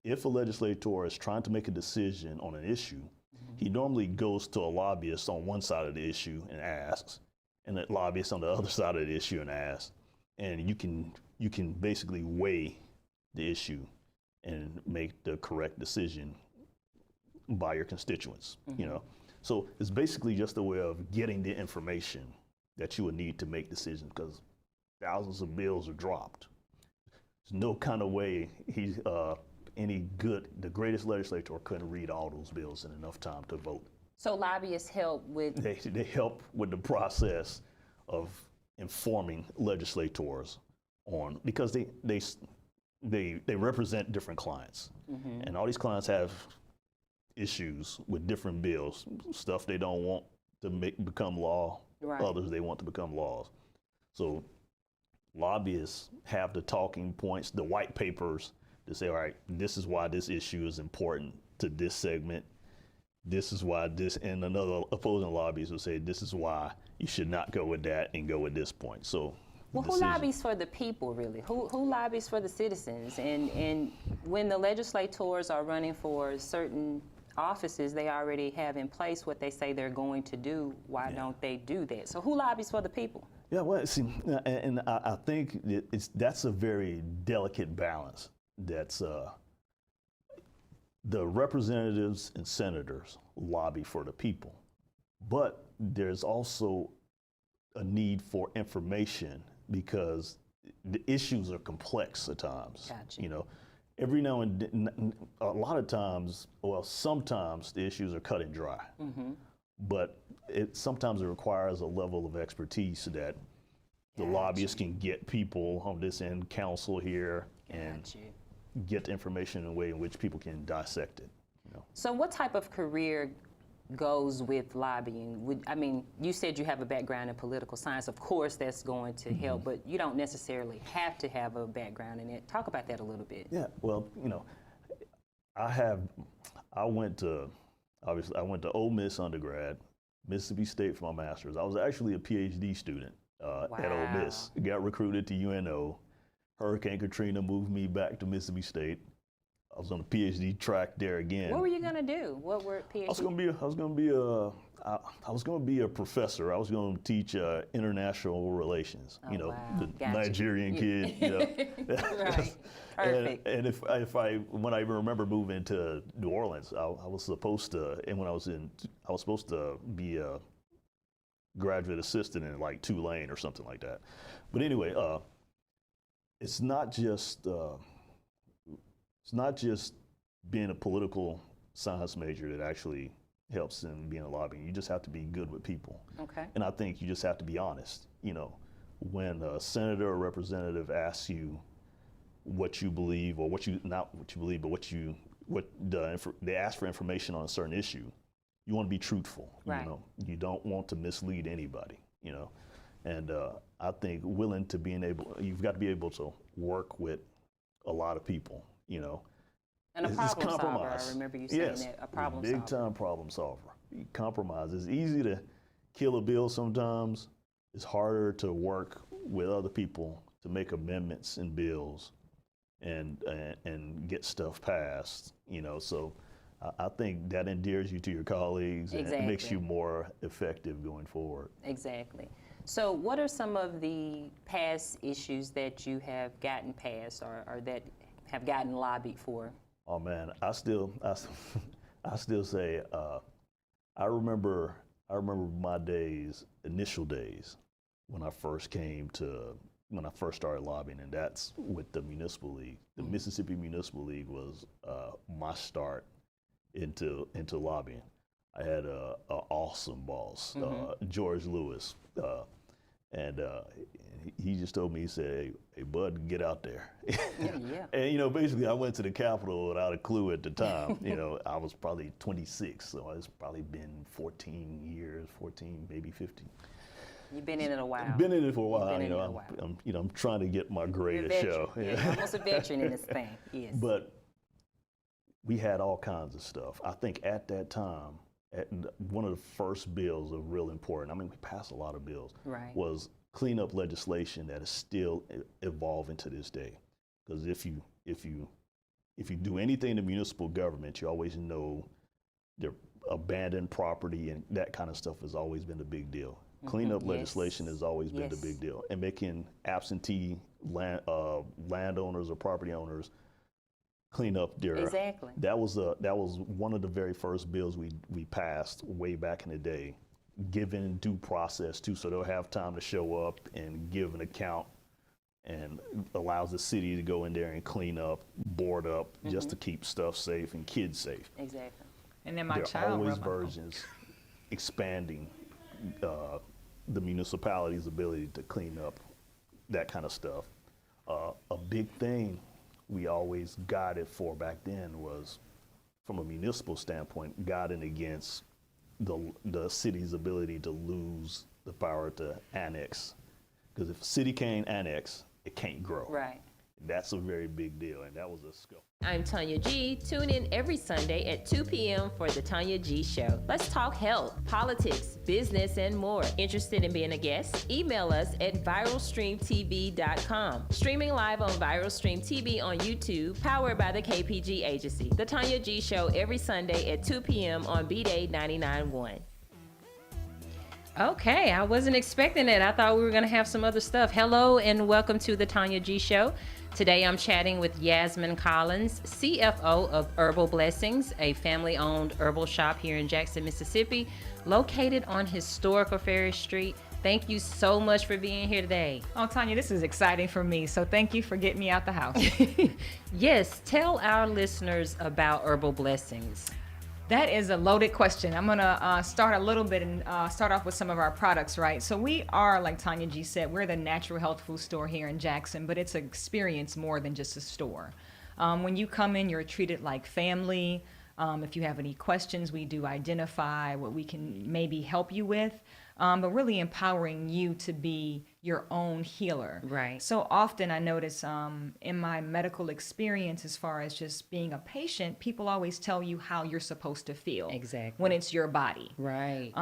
if a legislator is trying to make a decision on an issue, he normally goes to a lobbyist on one side of the issue and asks, and a lobbyist on the other side of the issue and asks, and you can basically weigh the issue and make the correct decision by your constituents. You know, so it's basically just a way of getting the information that you would need to make decisions, because thousands of bills are dropped. There's no kind of way the greatest legislator couldn't read all those bills in enough time to vote. So lobbyists help with? They help with the process of informing legislators on, because they represent different clients, and all these clients have issues with different bills, stuff they don't want to become law, others they want to become laws. So lobbyists have the talking points, the white papers, to say, all right, this is why this issue is important to this segment. This is why this, and another opposing lobbyist will say, this is why you should not go with that and go with this point. So, well, who lobbies for the people, really? Who lobbies for the citizens? And when the legislators are running for certain offices, they already have in place what they say they're going to do. Why don't they do that? So who lobbies for the people? Yeah, well, see, and I think that's a very delicate balance. That's the representatives and senators lobby for the people, but there's also a need for information, because the issues are complex at times. Gotcha. You know, every now and then, a lot of times, well, sometimes the issues are cut and dry, but sometimes it requires a level of expertise so that the lobbyists can get people on this end, counsel here, and get the information in a way in which people can dissect it. You know? So what type of career goes with lobbying? I mean, you said you have a background in political science. Of course, that's going to help, but you don't necessarily have to have a background in it. Talk about that a little bit. Yeah, well, you know, I went to Ole Miss undergrad, Mississippi State for my master's. I was actually a PhD student at Ole Miss. Got recruited to UNO. Hurricane Katrina moved me back to Mississippi State. I was on the PhD track there again. What were you gonna do? What were PhD? I was gonna be a professor. I was gonna teach international relations. Oh, you know, wow. the Gotcha. Nigerian kid. You know. Right. Perfect. And when I remember moving to New Orleans, I was supposed to, and when I was supposed to be a graduate assistant in like Tulane or something like that. But anyway, it's not just being a political science major that actually helps in being a lobbying. You just have to be good with people. Okay. And I think you just have to be honest. You know, when a senator or representative asks you what you believe, or not what you believe, but they ask for information on a certain issue, you want to be truthful. Right. You know, you don't want to mislead anybody. You know, and I think you've got to be able to work with a lot of people. You know. And a problem solver. I remember you saying that, a problem solver. Big time problem solver. Compromise. It's easy to kill a bill sometimes. It's harder to work with other people to make amendments in bills and get stuff passed. You know, so I think that endears you to your colleagues and it makes you more effective going forward. Exactly. So what are some of the past issues that you have gotten passed or that have gotten lobbied for? Oh man, I still say I remember my initial days when I first started lobbying, and that's with the Municipal League. The Mississippi Municipal League was my start into lobbying. I had an awesome boss, George Lewis, and he just told me, he said, hey bud, get out there. Yeah. And, you know, basically I went to the Capitol without a clue at the time. You know, I was probably 26, so it's probably been 14 years, maybe 15. You've been in it a while. Been in it for a while. You know, I'm trying to get my grade to show. Yeah, you're almost a veteran in this thing, yes. But we had all kinds of stuff. I think at that time, one of the first bills of real importance, I mean, we passed a lot of bills, was cleanup legislation that is still evolving to this day. Because if you if you do anything in municipal government, you always know their abandoned property and that kind of stuff has always been a big deal. Cleanup legislation has always been the big deal, and making absentee landowners or property owners clean up their. Exactly. That was one of the very first bills we passed way back in the day, giving due process too, so they'll have time to show up and give an account, and allows the city to go in there and clean up, board up, just to keep stuff safe and kids safe. Exactly. And then my There are child always wrote my- versions expanding the municipality's ability to clean up that kind of stuff. A big thing we always guided for back then was, from a municipal standpoint, guiding against the city's ability to lose the power to annex. Because if a city can't annex, it can't grow. Right. That's a very big deal, and that was a scope. I'm Tonya G. Tune in every Sunday at 2 p.m. for the Tonya G Show. Let's talk health, politics, business, and more. Interested in being a guest? Email us at viralstreamtv.com. Streaming live on Viral Stream TV on YouTube, powered by the KPG Agency. The Tonya G Show every Sunday at 2 p.m. on BDAY 99.1. Okay, I wasn't expecting it. I thought we were going to have some other stuff. Hello and welcome to the Tonya G Show. Today I'm chatting with Yasmin Collins, CFO of Herbal Blessings, a family-owned herbal shop here in Jackson, Mississippi, located on historical Ferry Street. Thank you so much for being here today. Oh, Tonya, this is exciting for me. So thank you for getting me out the house. Yes, tell our listeners about Herbal Blessings. That is a loaded question. I'm gonna start a little bit and start off with some of our products, right? So we are, like Tonya G said, we're the natural health food store here in Jackson, but it's an experience more than just a store. When you come in, you're treated like family. If you have any questions, we do identify what we can maybe help you with, but really empowering you to be your own healer. Right. So often I notice in my medical experience, as far as just being a patient, people always tell you how you're supposed to feel. Exactly. When it's your body. Right.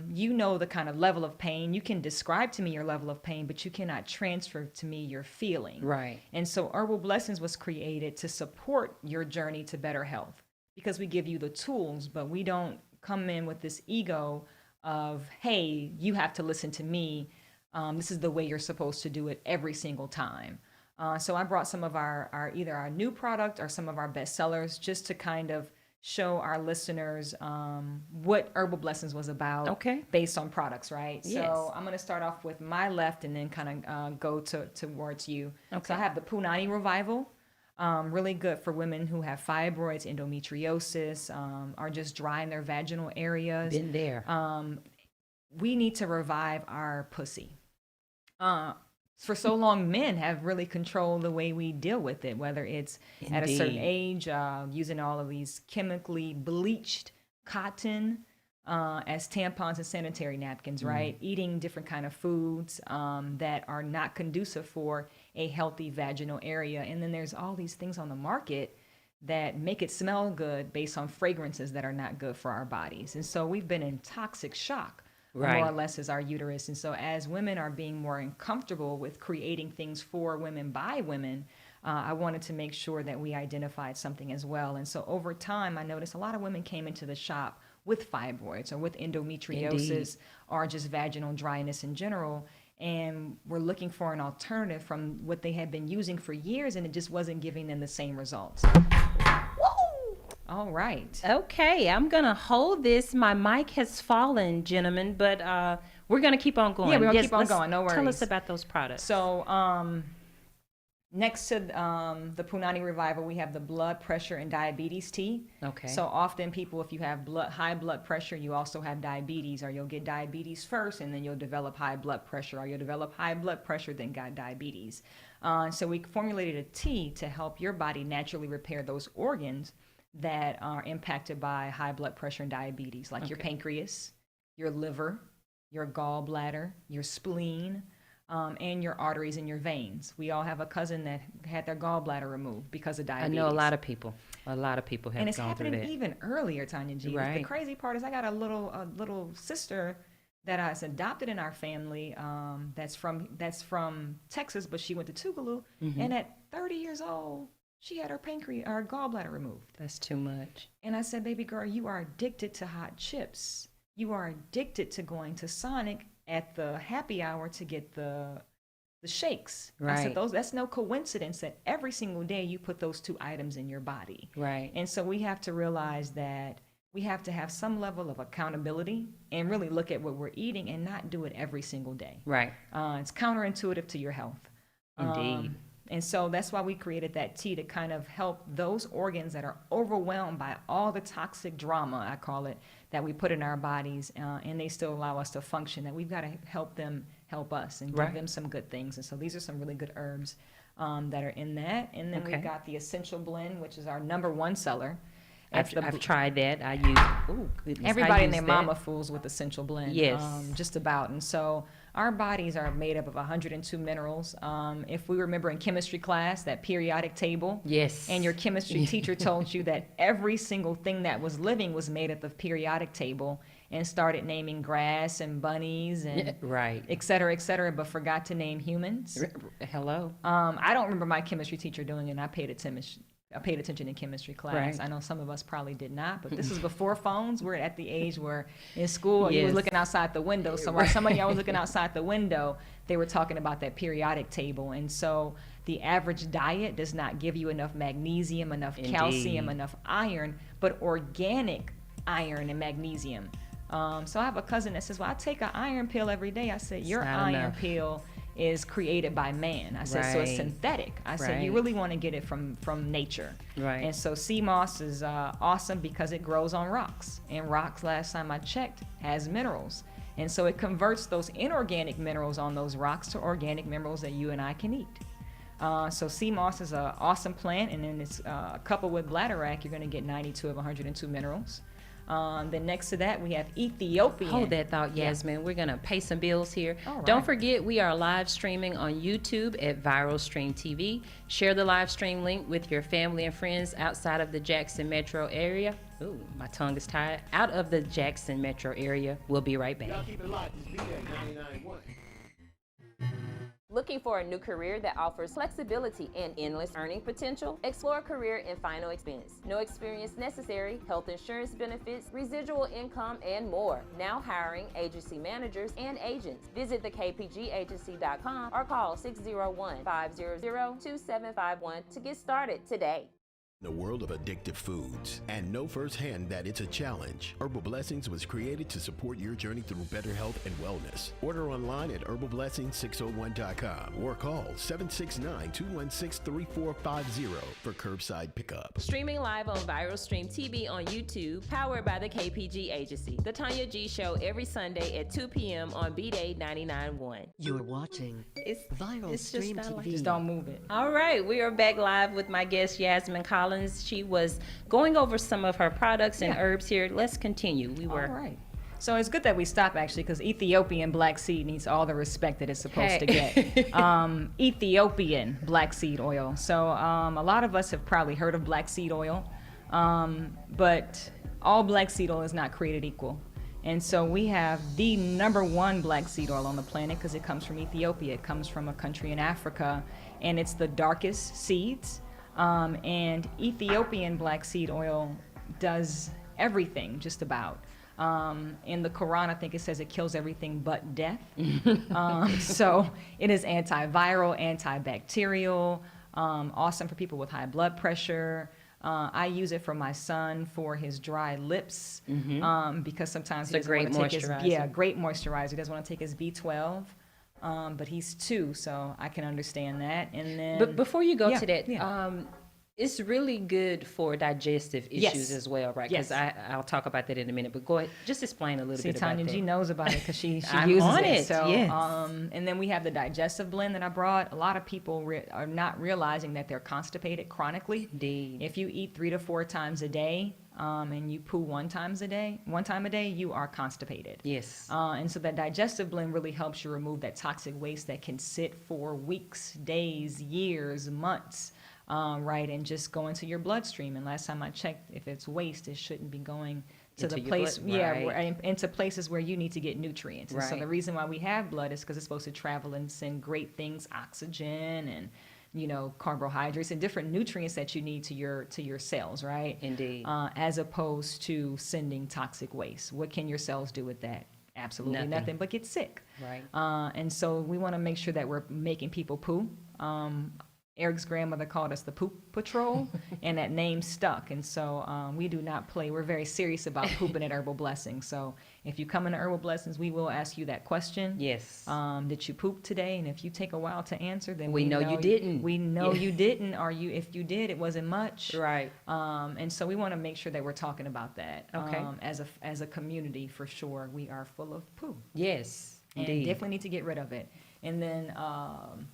You know the kind of level of pain. You can describe to me your level of pain, but you cannot transfer to me your feeling. Right. And so Herbal Blessings was created to support your journey to better health, because we give you the tools, but we don't come in with this ego of, hey, you have to listen to me. This is the way you're supposed to do it every single time. So I brought some of our either our new product or some of our best sellers, just to kind of show our listeners what Herbal Blessings was about. Okay. Based on products, right? Yes. So I'm going to start off with my left and then kind of go towards you. Okay. So I have the Punani Revival. Really good for women who have fibroids, endometriosis, are just dry in their vaginal areas. Been there. We need to revive our pussy. For so long, men have really controlled the way we deal with it, whether it's at a certain age, using all of these chemically bleached cotton as tampons and sanitary napkins, right? Eating different kind of foods that are not conducive for a healthy vaginal area. And then there's all these things on the market that make it smell good based on fragrances that are not good for our bodies. And so we've been in toxic shock, Right. more or less, as our uterus. And so as women are being more uncomfortable with creating things for women by women, I wanted to make sure that we identified something as well. And so over time, I noticed a lot of women came into the shop with fibroids or with endometriosis Indeed. or just vaginal dryness in general. And we're looking for an alternative from what they had been using for years, and it just wasn't giving them the same results. Woo! All right. Okay, I'm going to hold this. My mic has fallen, gentlemen, but we're going to keep on going. Yeah, we're gonna keep on let's going, no Tell worries. us about those products. So next to the Punani Revival, we have the blood pressure and diabetes tea. Okay. So often people, if you have high blood pressure, you also have diabetes, or you'll get diabetes first and then you'll develop high blood pressure, or you'll develop high blood pressure, then got diabetes. So we formulated a tea to help your body naturally repair those organs that are impacted by high blood pressure and diabetes, like your pancreas, your liver, your gallbladder, your spleen, and your arteries and your veins. We all have a cousin that had their gallbladder removed because of I diabetes. know a lot of people. A lot of people have And it's gone through happening that. even earlier, Tonya G. Right. The crazy part is I got a little sister that is adopted in our family, that's from Texas, but she went to Tougaloo, Mm-hmm. and at 30 years old, She had her gallbladder removed. That's too much. And I said, baby girl, you are addicted to hot chips. You are addicted to going to Sonic at the happy hour to get the shakes. I said, Right. that's no coincidence that every single day you put those two items in your body. Right. And so we have to realize that we have to have some level of accountability and really look at what we're eating and not do it every single day. Right. It's counterintuitive to your health. Indeed. And so that's why we created that tea to kind of help those organs that are overwhelmed by all the toxic drama, I call it, that we put in our bodies, and they still allow us to function, that we've got to help them help us and give them some good things. And so these are some really good herbs that are in that. And then we've got the Essential Blend, which is our #1 seller. I've tried that. I use, oh, goodness. Everybody and their mama fools with Essential Blend. Yes. Just about. And so our bodies are made up of 102 minerals. If we remember in chemistry class, that periodic table. Yes. And your chemistry teacher told you that every single thing that was living was made up of periodic table, and started naming grass and bunnies and right. et cetera, but forgot to name humans. Hello. I don't remember my chemistry teacher doing it, and I paid attention in chemistry class. Right. I know some of us probably did not, but this is before phones. We're at the age where in school you was looking outside the window. So while some of y'all was looking outside the window, they were talking about that periodic table. And so the average diet does not give you enough magnesium, enough calcium, enough iron, but organic iron and magnesium. So I have a cousin that says, well, I take an iron pill every day. I said, your iron pill is created by man. I said, so it's synthetic. I said, you really want to get it from nature. Right. And so sea moss is awesome because it grows on rocks. And rocks, last time I checked, has minerals. And so it converts those inorganic minerals on those rocks to organic minerals that you and I can eat. So sea moss is an awesome plant, and then it's coupled with bladderwrack, you're going to get 92 of 102 minerals. Then next to that, we have Ethiopian. Hold that thought, Yasmin. We're going to pay some bills here. All right. Don't forget, we are live streaming on YouTube at Viral Stream TV. Share the live stream link with your family and friends outside of the Jackson metro area. Ooh, my tongue is tied. Out of the Jackson metro area. We'll be right back. Y'all keep it locked. It's BDAY 99.1. Looking for a new career that offers flexibility and endless earning potential? Explore a career in final expense. No experience necessary, health insurance benefits, residual income, and more. Now hiring agency managers and agents. Visit thekpgagency.com or call 601-500-2751 to get started today. The world of addictive foods, and know firsthand that it's a challenge. Herbal Blessings was created to support your journey through better health and wellness. Order online at herbalblessings601.com or call 769-216-3450 for curbside pickup. Streaming live on Viral Stream TV on YouTube, powered by the KPG Agency. The Tonya G Show every Sunday at 2 p.m. on BDAY 99.1. You're watching Viral it's Stream just, I like TV. Just don't move it. All right, we are back live with my guest, Yasmin Collins. She was going over some of her products and herbs here. Let's continue. We were. All right. So it's good that we stop, actually, because Ethiopian black seed needs all the respect that it's supposed to get. Ethiopian black seed oil. So a lot of us have probably heard of black seed oil, but all black seed oil is not created equal. And so we have the #1 black seed oil on the planet because it comes from Ethiopia. It comes from a country in Africa, and it's the darkest seeds. And Ethiopian black seed oil does everything, just about. In the Quran, I think it says it kills everything but death. So it is antiviral, antibacterial, awesome for people with high blood pressure. I use it for my son for his dry lips because sometimes he It's a doesn't want great to take moisturizer. great moisturizer. He doesn't want to take his B12. But he's 2, so I can understand that. And then, But before you go to that, yeah. it's really good for digestive issues Yes. as well, right? Because Yes. I'll talk about that in a minute. But go ahead, just explain a little See, bit about Tonya that. G knows about it because she I'm uses on it. it, So, yes. and then we have the Digestive Blend that I brought. A lot of people are not realizing that they're constipated chronically. Indeed. If you eat 3 to 4 times a day, and you poo one time a day, you are constipated. Yes. And so that Digestive Blend really helps you remove that toxic waste that can sit for weeks, days, years, months, right, and just go into your bloodstream. And last time I checked, if it's waste, it shouldn't be going to Into the your place, blood, right. into places where you need to get nutrients. And so Right. the reason why we have blood is because it's supposed to travel and send great things, oxygen and carbohydrates and different nutrients that you need to your cells, right? Indeed. As opposed to sending toxic waste. What can your cells do with that? Absolutely nothing but get sick. Right. And so we want to make sure that we're making people poo. Eric's grandmother called us the Poop Patrol, and that name stuck. And so we do not play. We're very serious about pooping at Herbal Blessings. So if you come into Herbal Blessings, we will ask you that question. Yes. Did you poop today? And if you take a while to answer, then we know you didn't. We know you didn't. Or if you did, it wasn't much. Right. And so we want to make sure that we're talking about that. Okay. As a community, for sure, we are full of poo. Yes. And Indeed. definitely need to get rid of it. And then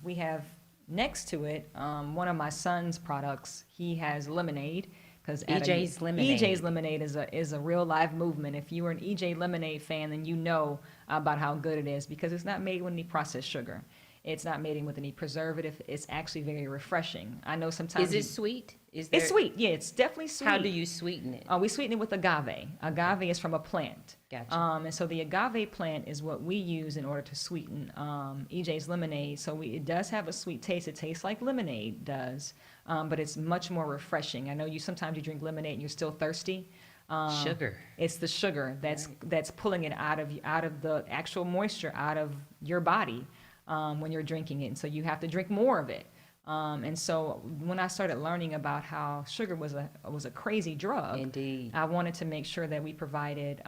we have next to it, one of my son's products, he has lemonade. Because EJ's Lemonade. EJ's Lemonade is a real live movement. If you were an EJ Lemonade fan, then you know about how good it is, because it's not made with any processed sugar. It's not made with any preservative. It's actually very refreshing. I know sometimes. Is it sweet? It's sweet. Yeah, it's definitely sweet. How do you sweeten it? We sweeten it with agave. Agave is from a plant. Gotcha. And so the agave plant is what we use in order to sweeten EJ's Lemonade. So it does have a sweet taste. It tastes like lemonade does, but it's much more refreshing. I know sometimes you drink lemonade and you're still thirsty. Sugar. It's the sugar that's pulling it out of the actual moisture out of your body when you're drinking it. And so you have to drink more of it. And so when I started learning about how sugar was a crazy drug, Indeed. I wanted to make sure that we provided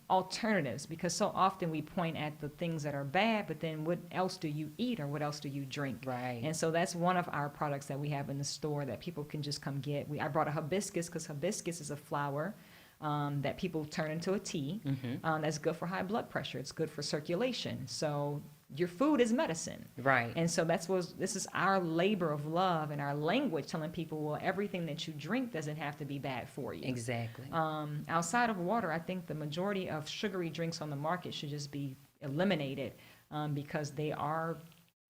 alternatives, because so often we point at the things that are bad, but then what else do you eat or what else do you drink? Right. And so that's one of our products that we have in the store that people can just come get. I brought a hibiscus, because hibiscus is a flower that people turn into a tea. That's good for high blood pressure. It's good for circulation. So your food is medicine. Right. And so this is our labor of love and our language, telling people, well, everything that you drink doesn't have to be bad for you. Exactly. Outside of water, I think the majority of sugary drinks on the market should just be eliminated because they are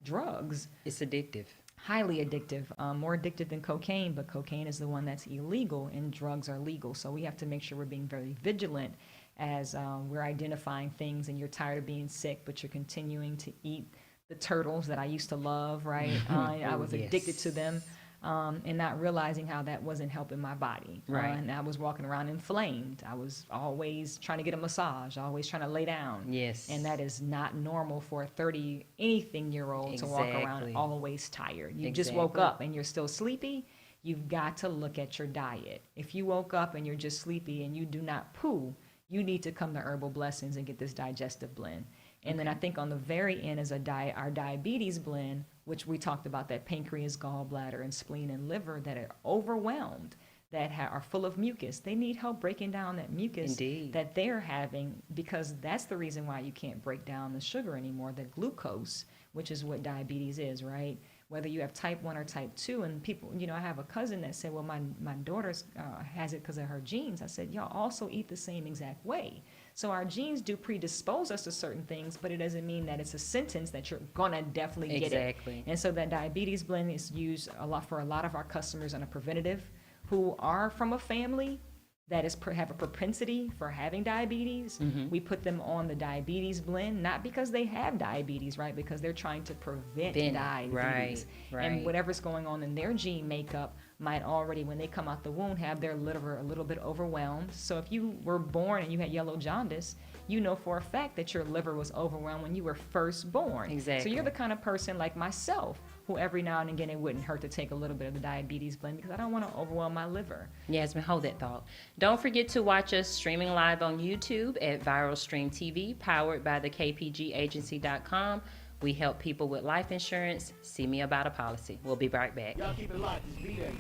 drugs. It's addictive. Highly addictive, more addictive than cocaine, but cocaine is the one that's illegal and drugs are legal. So we have to make sure we're being very vigilant as we're identifying things, and you're tired of being sick, but you're continuing to eat the turtles that I used to love, right? I was addicted to them. And not realizing how that wasn't helping my body. Right. And I was walking around inflamed. I was always trying to get a massage, always trying to lay down. Yes. And that is not normal for a 30-anything-year-old to walk around always tired. You just woke up and you're still sleepy. You've got to look at your diet. If you woke up and you're just sleepy and you do not poo, you need to come to Herbal Blessings and get this Digestive Blend. And then I think on the very end is our Diabetes Blend, which we talked about, that pancreas, gallbladder, and spleen and liver that are overwhelmed, that are full of mucus. They need help breaking down that mucus Indeed. that they're having, because that's the reason why you can't break down the sugar anymore, the glucose, which is what diabetes is, right? Whether you have type 1 or type 2. And people, I have a cousin that said, well, my daughter's has it because of her genes. I said, y'all also eat the same exact way. So our genes do predispose us to certain things, but it doesn't mean that it's a sentence that you're going to definitely get it. Exactly. And so that Diabetes Blend is used for a lot of our customers on a preventative who are from a family that have a propensity for having diabetes. We put them on the Diabetes Blend, not because they have diabetes, right? Because they're trying to prevent diabetes. Right. And whatever's going on in their gene makeup might already, when they come out the womb, have their liver a little bit overwhelmed. So if you were born and you had yellow jaundice, you know for a fact that your liver was overwhelmed when you were first born. Exactly. So you're the kind of person like myself who every now and again it wouldn't hurt to take a little bit of the Diabetes Blend, because I don't want to overwhelm my liver. Yasmin, hold that thought. Don't forget to watch us streaming live on YouTube at Viral Stream TV, powered by the KPGagency.com. We help people with life insurance. See me about a policy. We'll be right back. Y'all keep it locked. It's BDAY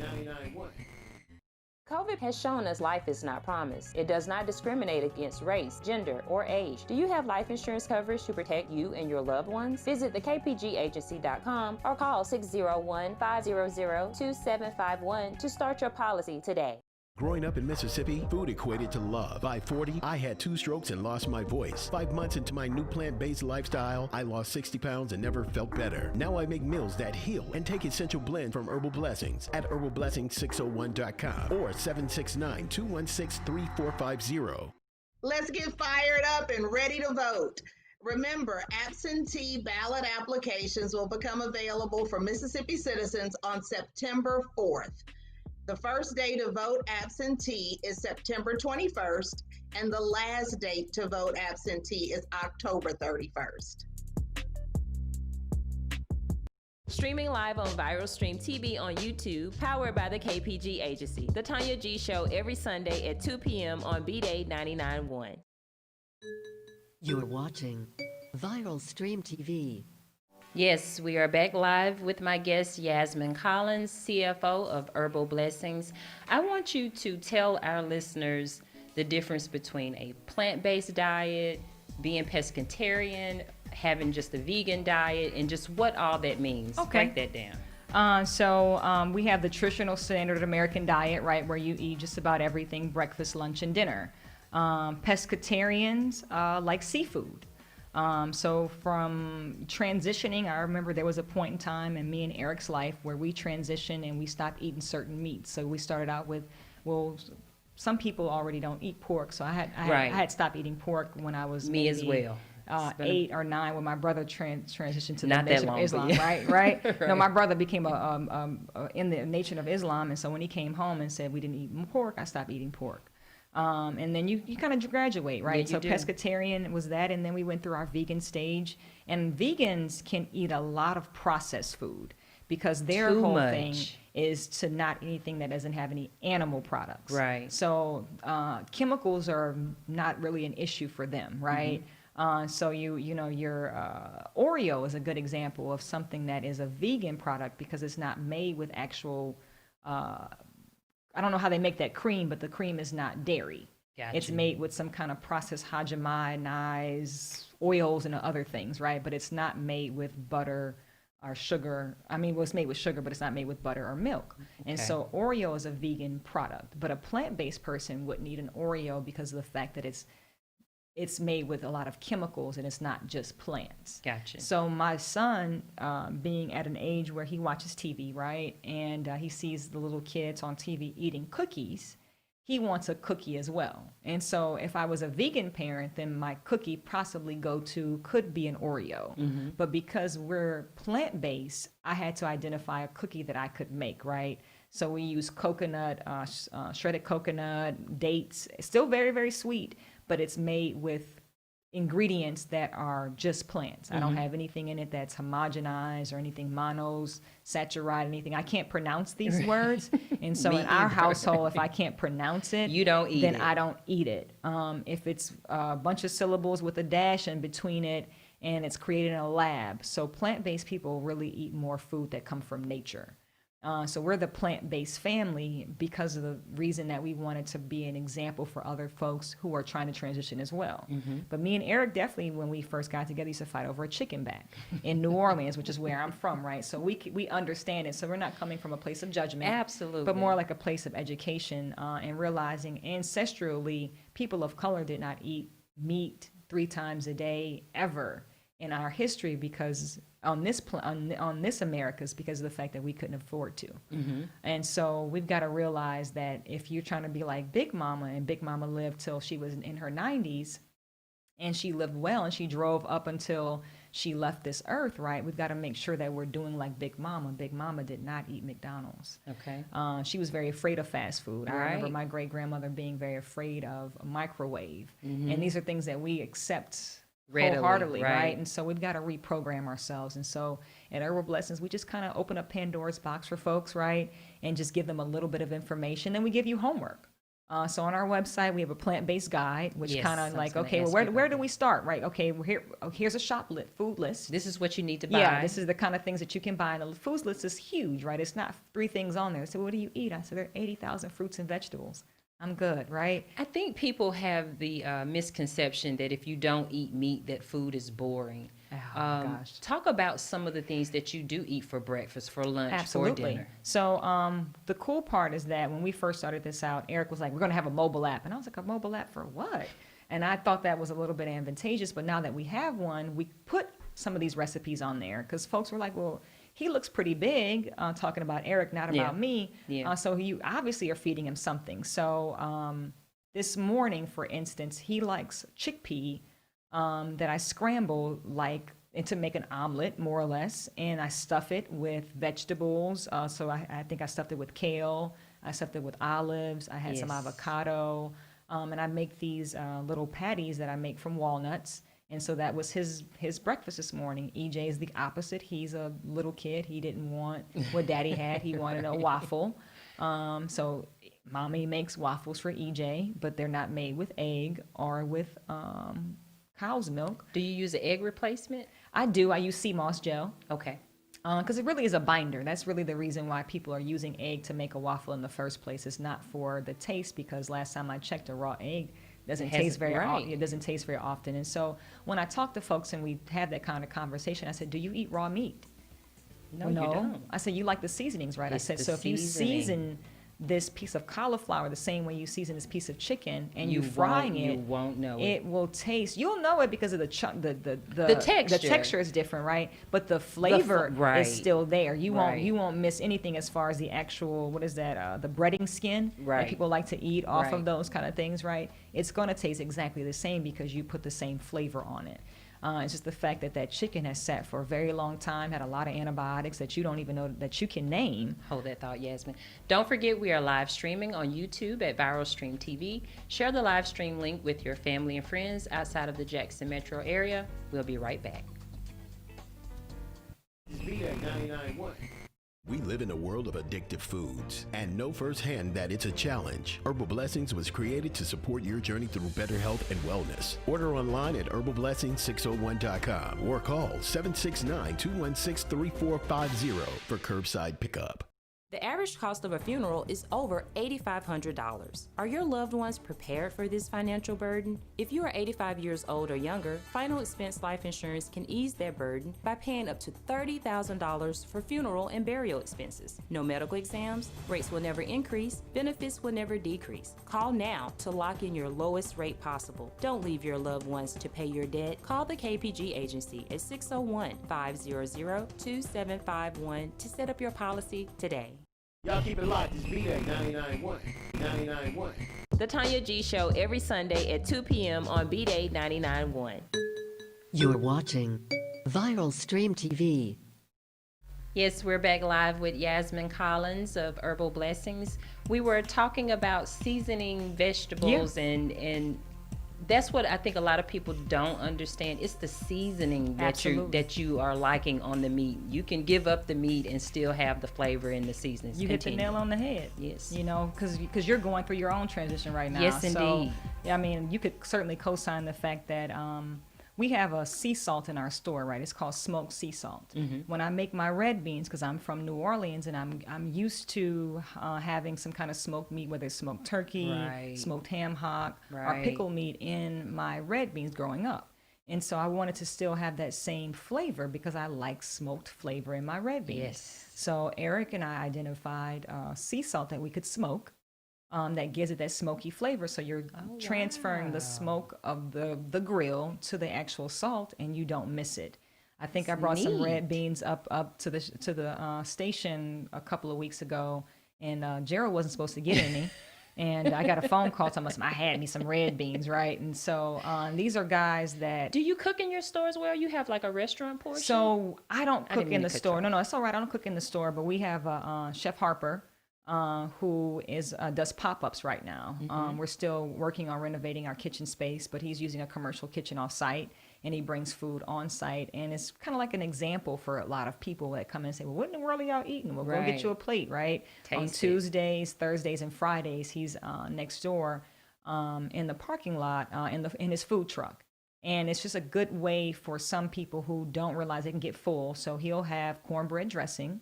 99.1. COVID has shown us life is not promised. It does not discriminate against race, gender, or age. Do you have life insurance coverage to protect you and your loved ones? Visit thekpgagency.com or call 601-500-2751 to start your policy today. Growing up in Mississippi, food equated to love. By 40, I had 2 strokes and lost my voice. 5 months into my new plant-based lifestyle, I lost 60 pounds and never felt better. Now I make meals that heal and take Essential Blend from Herbal Blessings at herbalblessings601.com or 769-216-3450. Let's get fired up and ready to vote. Remember, absentee ballot applications will become available for Mississippi citizens on September 4th. The first day to vote absentee is September 21st, and the last date to vote absentee is October 31st. Streaming live on Viral Stream TV on YouTube, powered by the KPG Agency. The Tonya G Show every Sunday at 2 p.m. on BDAY 99.1. You're watching Viral Stream TV. Yes, we are back live with my guest, Yasmin Collins, CFO of Herbal Blessings. I want you to tell our listeners the difference between a plant-based diet, being pescatarian, having just a vegan diet, and just what all that means. Okay. Break that down. So we have the traditional standard American diet, right, where you eat just about everything, breakfast, lunch, and dinner. Pescatarians like seafood. So from transitioning, I remember there was a point in time in me and Eric's life where we transitioned and we stopped eating certain meats. So we started out with, well, some people already don't eat pork, so I had stopped eating pork when I was Me as well. 8 or 9 when my brother transitioned to Not the that Nation of long, Islam, but yeah. right? No, my brother became in the Nation of Islam, and so when he came home and said we didn't eat pork, I stopped eating pork. And then you kind of graduate, right? Yeah, so pescatarian was that, and then we went through our vegan stage. And vegans can eat a lot of processed food because their Too whole much. thing is to not anything that doesn't have any animal products. Right. So chemicals are not really an issue for them, right? So you know your Oreo is a good example of something that is a vegan product because it's not made with actual. I don't know how they make that cream, but the cream is not dairy. Gotcha. It's made with some kind of processed hydrogenized oils and other things, right? But it's not made with butter or sugar. I mean, well, it's made with sugar, but it's not made with butter or milk. And Okay. so Oreo is a vegan product, but a plant-based person wouldn't eat an Oreo because of the fact that it's made with a lot of chemicals and it's not just plants. Gotcha. So my son, being at an age where he watches TV, right, and he sees the little kids on TV eating cookies, he wants a cookie as well. And so if I was a vegan parent, then my cookie possibly could be an Oreo. But because we're plant-based, I had to identify a cookie that I could make, right? So we use coconut, shredded coconut, dates. It's still very, very sweet, but it's made with ingredients that are just plants. I don't have anything in it that's homogenized or anything monosaccharide, anything. I can't pronounce these words. And so in our household, if I can't pronounce it, You don't eat then it. I don't eat it. If it's a bunch of syllables with a dash in between it and it's created in a lab. So plant-based people really eat more food that come from nature. So we're the plant-based family because of the reason that we wanted to be an example for other folks who are trying to transition as well. But me and Eric definitely, when we first got together, used to fight over a chicken back in New Orleans, which is where I'm from, right? So we understand it. So we're not coming from a place of judgment. Absolutely. But more like a place of education and realizing ancestrally, people of color did not eat meat 3 times a day ever in our history because on this Americas because of the fact that we couldn't afford to. And so we've got to realize that if you're trying to be like Big Mama, and Big Mama lived till she was in her 90s and she lived well and she drove up until she left this earth, right? We've got to make sure that we're doing like Big Mama. Big Mama did not eat McDonald's. Okay. She was very afraid of fast food. I remember Right. my great-grandmother being very afraid of a microwave. And these are things that we accept Readily, wholeheartedly, right. right? And so we've got to reprogram ourselves. And so at Herbal Blessings, we just kind of open up Pandora's box for folks, right? And just give them a little bit of information. Then we give you homework. So on our website, we have a plant-based guide, which Yes, kind I of was like, gonna okay, ask well, you where about do we start, right? Okay, here's a food list. This is what you need to buy. Yeah, this is the kind of things that you can buy. And the food list is huge, right? It's not 3 things on there. So what do you eat? I said, there are 80,000 fruits and vegetables. I'm good, right? I think people have the misconception that if you don't eat meat, that food is boring. Oh, gosh. Talk about some of the things that you do eat for breakfast, for lunch, for Absolutely. dinner. So the cool part is that when we first started this out, Eric was like, we're going to have a mobile app. And I was like, a mobile app for what? And I thought that was a little bit advantageous. But now that we have one, we put some of these recipes on there because folks were like, well, he looks pretty big, talking about Eric, not Yeah. about me. Yeah. So you obviously are feeding him something. So this morning, for instance, he likes chickpea that I scramble like and to make an omelet, more or less, and I stuff it with vegetables. So I think I stuffed it with kale. I stuffed it with olives. I had some Yes. avocado, and I make these little patties that I make from walnuts. And so that was his breakfast this morning. EJ is the opposite. He's a little kid. He didn't want what Daddy had. He wanted a waffle. So Mommy makes waffles for EJ, but they're not made with egg or with cow's milk. Do you use an egg replacement? I do. I use sea moss gel Okay. because it really is a binder. That's really the reason why people are using egg to make a waffle in the first place. It's not for the taste, because last time I checked, a raw egg doesn't taste very right. It doesn't taste very often. And so when I talk to folks and we have that kind of conversation, I said, "Do you eat raw meat?" No, you don't. I said, "You like the seasonings, right?" It's I said, the "So if you seasoning. season this piece of cauliflower the same way you season this piece of chicken and You you frying won't- it, you won't know it. it will taste. You'll know it because of the texture. The texture is different, right? But the flavor right. is still there. You Right. won't miss anything as far as the actual, what is that? The breading skin Right. that people like to eat off Right. of those kind of things, right? It's going to taste exactly the same because you put the same flavor on it. It's just the fact that that chicken has sat for a very long time, had a lot of antibiotics that you don't even know that you can name. Hold that thought, Yasmin. Don't forget we are live streaming on YouTube at Viral Stream TV. Share the live stream link with your family and friends outside of the Jackson metro area. We'll be right back. BDAY 99.1. We live in a world of addictive foods and know firsthand that it's a challenge. Herbal Blessings was created to support your journey through better health and wellness. Order online at herbalblessings601.com or call 769-216-3450 for curbside pickup. The average cost of a funeral is over $8,500. Are your loved ones prepared for this financial burden? If you are 85 years old or younger, Final Expense Life Insurance can ease that burden by paying up to $30,000 for funeral and burial expenses. No medical exams, rates will never increase, benefits will never decrease. Call now to lock in your lowest rate possible. Don't leave your loved ones to pay your debt. Call the KPG agency at 601-500-2751 to set up your policy today. Y'all keep it locked. It's BDAY 99.1. 99.1. The Tonya G Show every Sunday at 2 p.m. on BDAY 99.1. You're watching Viral Stream TV. Yes, we're back live with Yasmin Collins of Herbal Blessings. We were talking about seasoning vegetables and that's what I think a lot of people don't understand. It's the seasoning that you are liking on the meat. You can give up the meat and still have the flavor and the seasonings. You hit the nail on the head. Yes. You know, because you're going through your own transition right now. Yes, So, indeed. yeah, I mean, you could certainly co-sign the fact that we have a sea salt in our store, right? It's called smoked sea salt. Mm-hmm. When I make my red beans, because I'm from New Orleans and I'm used to having some kind of smoked meat, whether it's smoked turkey, Right. smoked ham hock, or Right. pickle meat in my red beans growing up. And so I wanted to still have that same flavor because I like smoked flavor in my red beans. Yes. So Eric and I identified sea salt that we could smoke. That gives it that smoky flavor. So you're transferring the smoke of the grill to the actual salt, and you don't miss it. I think I brought some red beans up to the station a couple of weeks ago, and Gerald wasn't supposed to get any. And I got a phone call telling us I had me some red beans, right? And so these are guys that. Do you cook in your store as well? You have like a restaurant portion? So I don't cook didn't in mean the to cut store. you No, it's all right. I don't cook in the store, but we have Chef Harper. Who does pop-ups right now. We're still working on renovating our kitchen space, but he's using a commercial kitchen off-site, and he brings food on-site. And it's kind of like an example for a lot of people that come in and say, well, what in the world are y'all eating? Well, go Right. get you a plate, right? On Taste it. Tuesdays, Thursdays, and Fridays, he's next door in the parking lot in his food truck. And it's just a good way for some people who don't realize they can get full. So he'll have cornbread dressing,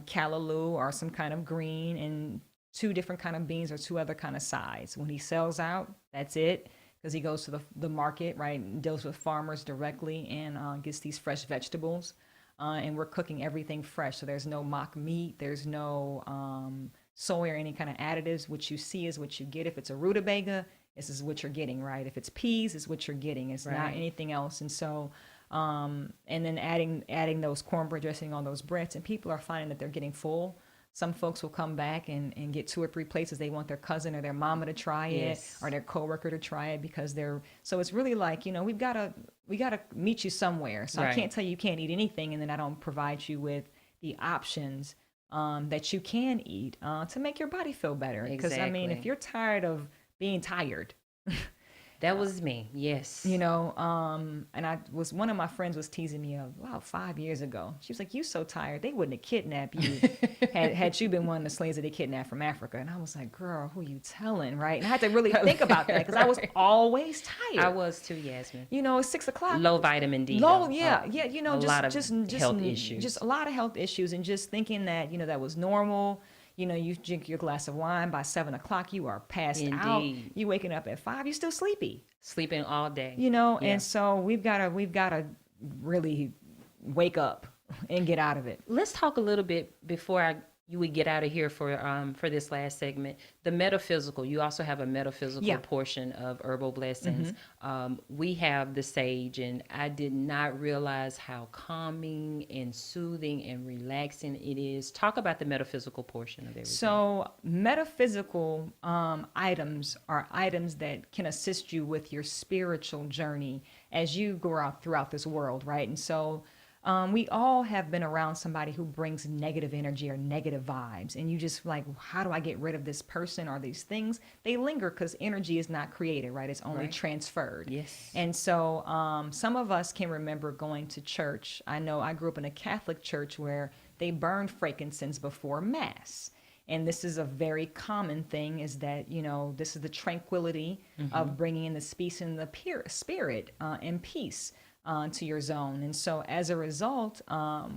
callaloo or some kind of green, and 2 different kind of beans or 2 other kind of sides. When he sells out, that's it, because he goes to the market, right, and deals with farmers directly and gets these fresh vegetables. And we're cooking everything fresh. So there's no mock meat. There's no soy or any kind of additives. What you see is what you get. If it's a rutabaga, this is what you're getting, right? If it's peas, it's what you're getting. It's not Right. anything else. And so, and then adding those cornbread dressing on those breads, and people are finding that they're getting full. Some folks will come back and get 2 or 3 places. They want their cousin or their mama to try it, or their coworker to try it because so it's really like, you know, we gotta meet you somewhere. So I can't tell you can't eat anything, and then I don't provide you with the options that you can eat to make your body feel better. Because I mean, if you're tired of being tired, that was me. Yes. You know, and one of my friends was teasing me about 5 years ago. She was like, "You so tired. They wouldn't have kidnapped you had you been one of the slaves that they kidnapped from Africa." And I was like, "Girl, who you telling?" Right? And I had to really think about that because I was always tired. I was too, Yasmin. You know, it's 6 o'clock. Low vitamin D. Low, yeah. You know, a lot of health issues. Just a lot of health issues, and just thinking that, you know, that was normal. You know, you drink your glass of wine by 7 o'clock, you are passed out. You waking up at 5, you're still sleepy. Sleeping all day. You know, and so we've gotta really wake up and get out of it. Let's talk a little bit before we get out of here for this last segment. The metaphysical. You also have a metaphysical portion of Herbal Blessings. We have the sage, and I did not realize how calming and soothing and relaxing it is. Talk about the metaphysical portion of everything. So metaphysical items are items that can assist you with your spiritual journey as you go out throughout this world, right? And so we all have been around somebody who brings negative energy or negative vibes, and you just like, how do I get rid of this person or these things? They linger because energy is not created, right? It's only transferred. Yes. And so some of us can remember going to church. I know I grew up in a Catholic church where they burned frankincense before Mass. And this is a very common thing, is that, you know, this is the tranquility of bringing in the peace and the spirit and peace to your zone. And so as a result,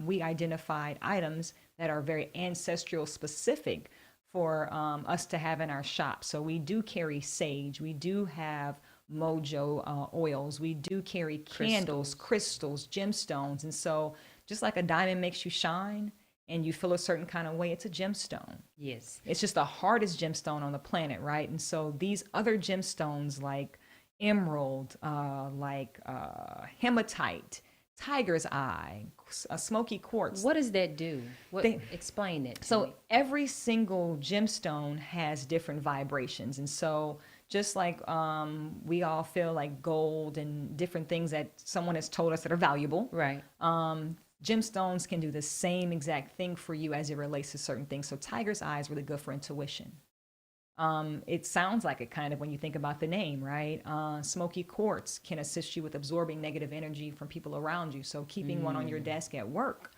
we identified items that are very ancestral specific for us to have in our shop. So we do carry sage, we do have mojo oils, we do carry candles, crystals, gemstones. And so just like a diamond makes you shine and you feel a certain kind of way, it's a gemstone. Yes. It's just the hardest gemstone on the planet, right? And so these other gemstones like emerald, hematite, tiger's eye, smoky quartz. What does that do? Explain it. So every single gemstone has different vibrations. And so just like we all feel like gold and different things that someone has told us that are valuable. Right. Gemstones can do the same exact thing for you as it relates to certain things. So tiger's eye is really good for intuition. It sounds like it kind of when you think about the name, right? Smoky quartz can assist you with absorbing negative energy from people around you. So keeping one on your desk at work.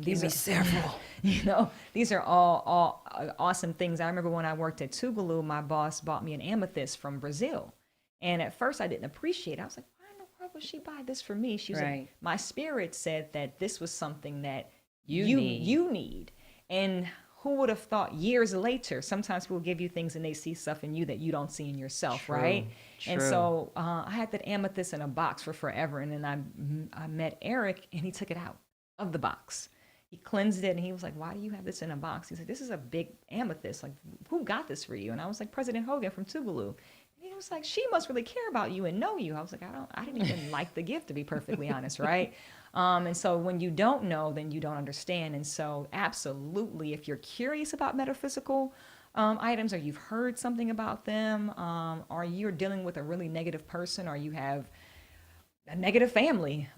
These are several. You know, these are all awesome things. I remember when I worked at Tougaloo, my boss bought me an amethyst from Brazil. And at first I didn't appreciate it. I was like, why in the world would she buy this for me? She was like, my spirit said that this was something that you need. And who would have thought years later, sometimes people give you things and they see stuff in you that you don't see in yourself, right? And so I had that amethyst in a box for forever. And then I met Eric and he took it out of the box. He cleansed it and he was like, why do you have this in a box? He said, this is a big amethyst. Like, who got this for you? And I was like, President Hogan from Tougaloo. And he was like, she must really care about you and know you. I was like, I didn't even like the gift, to be perfectly honest, right? And so when you don't know, then you don't understand. And so absolutely, if you're curious about metaphysical items, or you've heard something about them, or you're dealing with a really negative person, or you have a negative family,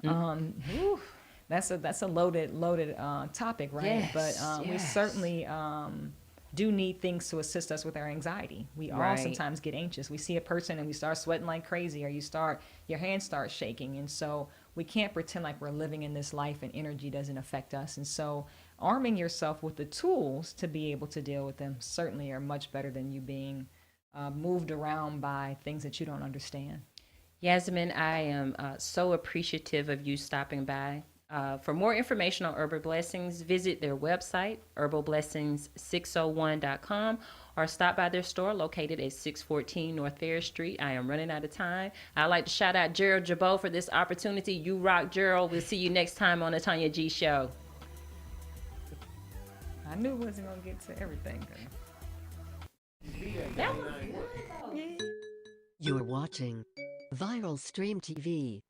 that's a loaded topic, right? Yes, but we certainly do need things to assist us with our anxiety. We all sometimes get anxious. We see a person and we start sweating like crazy, or your hands start shaking. And so we can't pretend like we're living in this life and energy doesn't affect us. And so arming yourself with the tools to be able to deal with them certainly are much better than you being moved around by things that you don't understand. Yasmin, I am so appreciative of you stopping by. For more information on Herbal Blessings, visit their website, herbalblessings601.com, or stop by their store located at 614 North Fair Street. I am running out of time. I'd like to shout out Gerald Jabot for this opportunity. You rock, Gerald. We'll see you next time on the Tonya G Show. I knew it wasn't going to get to everything. That was good. You're watching Viral Stream TV.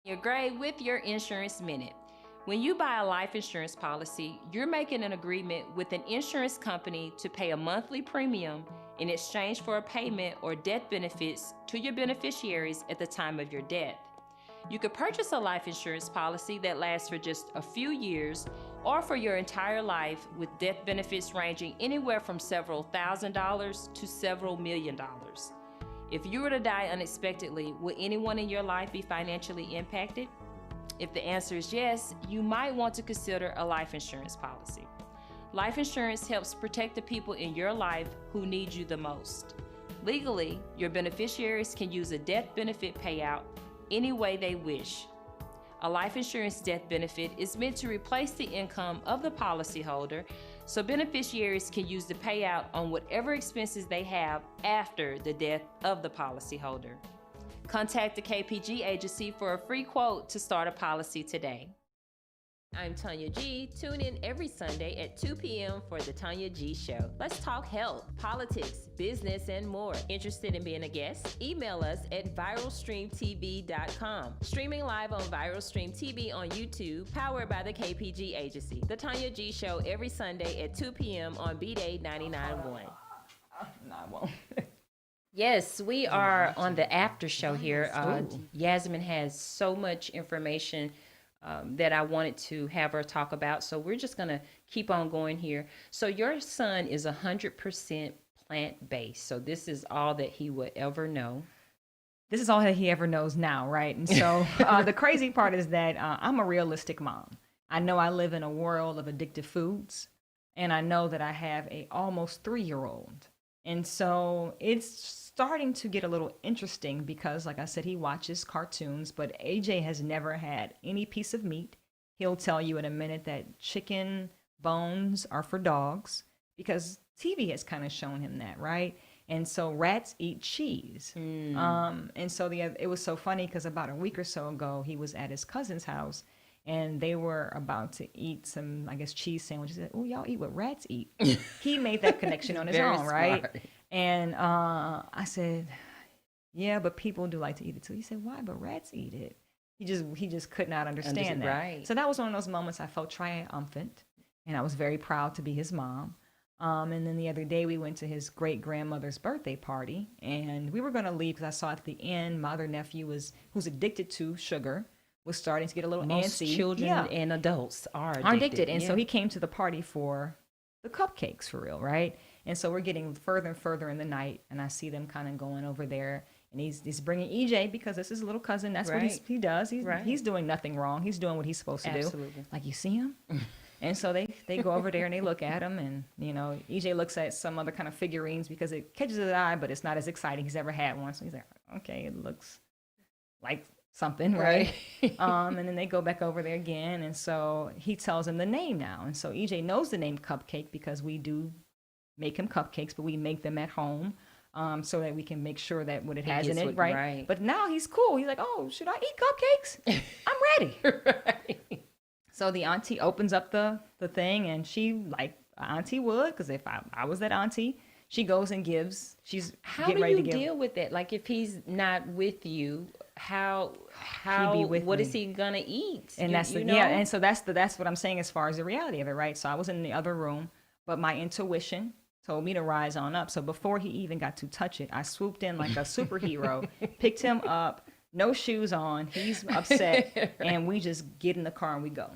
Your grade with your insurance minute. When you buy a life insurance policy, you're making an agreement with an insurance company to pay a monthly premium in exchange for a payment or death benefits to your beneficiaries at the time of your death. You could purchase a life insurance policy that lasts for just a few years or for your entire life, with death benefits ranging anywhere from several $1,000s to several $1 million. If you were to die unexpectedly, would anyone in your life be financially impacted? If the answer is yes, you might want to consider a life insurance policy. Life insurance helps protect the people in your life who need you the most. Legally, your beneficiaries can use a death benefit payout any way they wish. A life insurance death benefit is meant to replace the income of the policyholder, so beneficiaries can use the payout on whatever expenses they have after the death of the policyholder. Contact the KPG agency for a free quote to start a policy today. I'm Tonya G. Tune in every Sunday at 2 p.m. for the Tonya G Show. Let's talk health, politics, business, and more. Interested in being a guest? Email us at viralstreamtv.com. Streaming live on Viral Stream TV on YouTube, powered by the KPG agency. The Tonya G Show every Sunday at 2 p.m. on BDAY 99.1. No, I won't. Yes, we are on the after show here. Yasmin has so much information that I wanted to have her talk about. So we're just going to keep on going here. So your son is 100% plant-based. So this is all that he would ever know. This is all that he ever knows now, right? And so the crazy part is that I'm a realistic mom. I know I live in a world of addictive foods, and I know that I have a almost 3-year-old. And so it's starting to get a little interesting because, like I said, he watches cartoons, but AJ has never had any piece of meat. He'll tell you in a minute that chicken bones are for dogs because TV has kind of shown him that, right? And so rats eat cheese. And so it was so funny because about a week or so ago, he was at his cousin's house and they were about to eat some, I guess, cheese sandwiches. He said, "Oh, y'all eat what rats eat." He made that connection on his own, right? And I said, "Yeah, but people do like to eat it too." He said, "Why? But rats eat it." He just could not understand that. Right. So that was one of those moments I felt triumphant, and I was very proud to be his mom. And then the other day we went to his great grandmother's birthday party, and we were going to leave because I saw at the end my other nephew who's addicted to sugar. Was starting to get a little Most antsy. children and adults are addicted. And so he came to the party for the cupcakes for real, right? And so we're getting further and further in the night, and I see them kind of going over there, and he's bringing EJ because this is his little cousin. That's what he does. He's doing nothing wrong. He's doing what he's supposed to do. Like, you see him? And so they go over there and they look at him, and EJ looks at some other kind of figurines because it catches his eye, but it's not as exciting. He's ever had one. So he's like, okay, it looks like something, right? And then they go back over there again, and so he tells him the name now, and so EJ knows the name Cupcake because we do make him cupcakes, but we make them at home so that we can make sure that what it has in it, right? But now he's cool. He's like, "Oh, should I eat cupcakes? I'm ready." So the auntie opens up the thing, and she, like auntie would, because if I was that auntie, she goes and gives. She's getting ready to give. How do you deal with that? Like, if he's not with you, how what is he gonna eat? And and so that's what I'm saying as far as the reality of it, right? So I was in the other room, but my intuition told me to rise on up. So before he even got to touch it, I swooped in like a superhero, picked him up, no shoes on. He's upset, and we just get in the car and we go.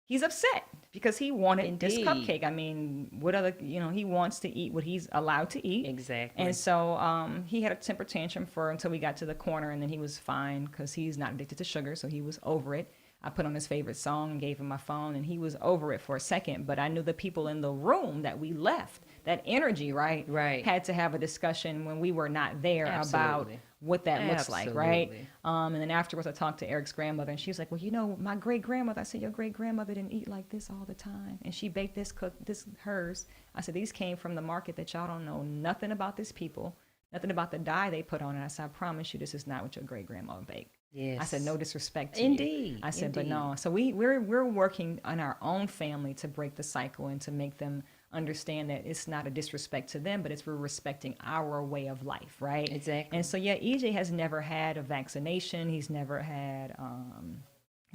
He's upset because he wanted this cupcake. I mean, what other, he wants to eat what he's allowed to eat. Exactly. And so he had a temper tantrum until we got to the corner, and then he was fine because he's not addicted to sugar, so he was over it. I put on his favorite song and gave him my phone, and he was over it for a second. But I knew the people in the room that we left, that energy, right, had to have a discussion when we were not there about what that looks like, right? And then afterwards, I talked to Eric's grandmother, and she was like, "Well, my great-grandmother," I said, "Your great-grandmother didn't eat like this all the time. And she baked this, cooked this, hers." I said, "These came from the market that y'all don't know nothing about this people, nothing about the dye they put on it." I said, "I promise you, this is not what your great-grandmother baked." Yes. I said, "No disrespect to Indeed. you." I said, "But no." So we're working on our own family to break the cycle and to make them understand that it's not a disrespect to them, but we're respecting our way of life, right? Exactly. And so EJ has never had a vaccination. He's never had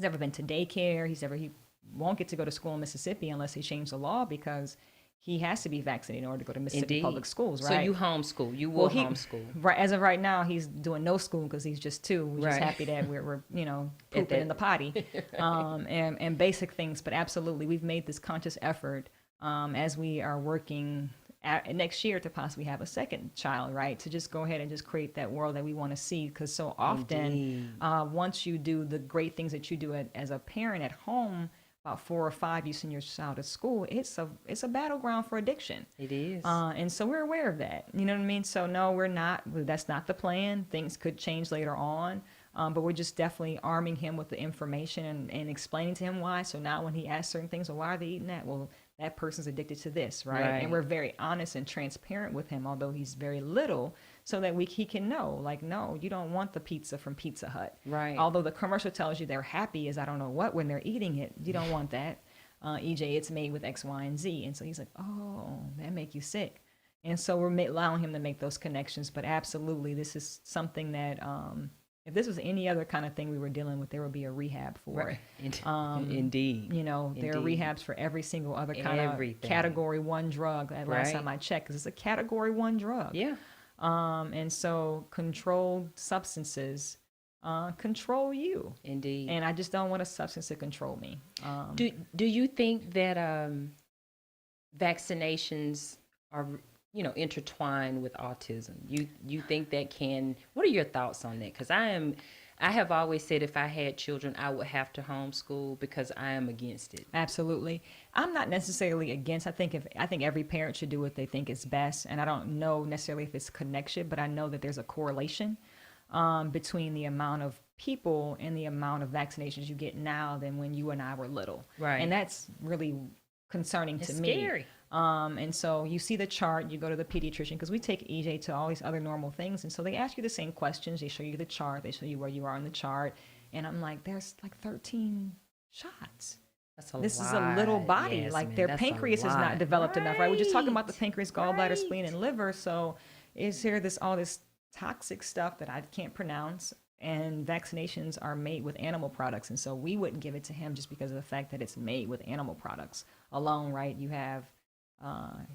He's never been to daycare. He won't get to go to school in Mississippi unless they change the law, because he has to be vaccinated in order to go to Mississippi Indeed. public schools, right? So you homeschool. You will homeschool. Right, as of right now, he's doing no school because he's just 2. We're just Right. happy that we're pooping in the potty, and basic things. But absolutely, we've made this conscious effort as we are working next year to possibly have a second child, right? To just go ahead and just create that world that we want to see, because so often, once you do the great things that you do as a parent at home, about 4 or 5, you send your child to school, it's a battleground for addiction. It is. And so we're aware of that. You know what I mean? So no, we're not. That's not the plan. Things could change later on. But we're just definitely arming him with the information and explaining to him why. So now when he asks certain things, well, why are they eating that? Well, that person's addicted to this, right? And we're very honest and transparent with him, although he's very little, so that he can know, like, no, you don't want the pizza from Pizza Hut. Right. Although the commercial tells you they're happy as I don't know what when they're eating it. You don't want that. EJ, it's made with X, Y, and Z. And so he's like, oh, that make you sick. And so we're allowing him to make those connections. But absolutely, this is something that if this was any other kind of thing we were dealing with, there would be a rehab for it. Indeed. You know, there are rehabs for every single other kind of Category 1 drug. Last time I checked, because it's a Category 1 drug. Yeah. And so controlled substances control you. Indeed. And I just don't want a substance to control me. Do you think that vaccinations are intertwined with autism? You think that can? What are your thoughts on that? Because I have always said if I had children, I would have to homeschool because I am against it. Absolutely. I'm not necessarily against. I think every parent should do what they think is best, and I don't know necessarily if it's a connection, but I know that there's a correlation between the amount of people and the amount of vaccinations you get now than when you and I were little. Right. And that's really concerning to me. Scary. And so you see the chart, you go to the pediatrician, because we take EJ to all these other normal things. And so they ask you the same questions. They show you the chart. They show you where you are on the chart. And I'm like, there's like 13 shots. This is a little body. Yasmin, like their pancreas is not developed enough, right? We're just talking about the pancreas, gallbladder, spleen, and liver. So is there all this toxic stuff that I can't pronounce? And vaccinations are made with animal products. And so we wouldn't give it to him just because of the fact that it's made with animal products alone, right? You have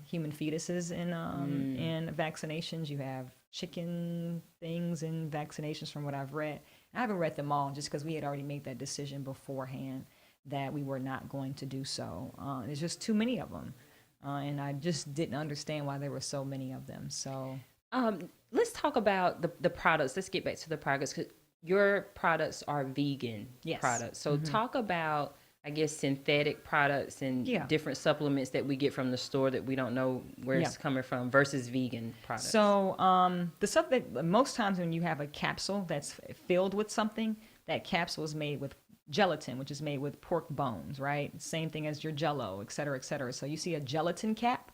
human fetuses in vaccinations. You have chicken things in vaccinations from what I've read. I haven't read them all just because we had already made that decision beforehand that we were not going to do so. There's just too many of them. And I just didn't understand why there were so many of them. So let's talk about the products. Let's get back to the products, because your products are vegan products. So talk about, I guess, synthetic products and different supplements that we get from the store that we don't know where it's coming from versus vegan products. So the stuff that most times when you have a capsule that's filled with something, that capsule is made with gelatin, which is made with pork bones, right? Same thing as your Jell-O, et cetera, et cetera. So you see a gelatin cap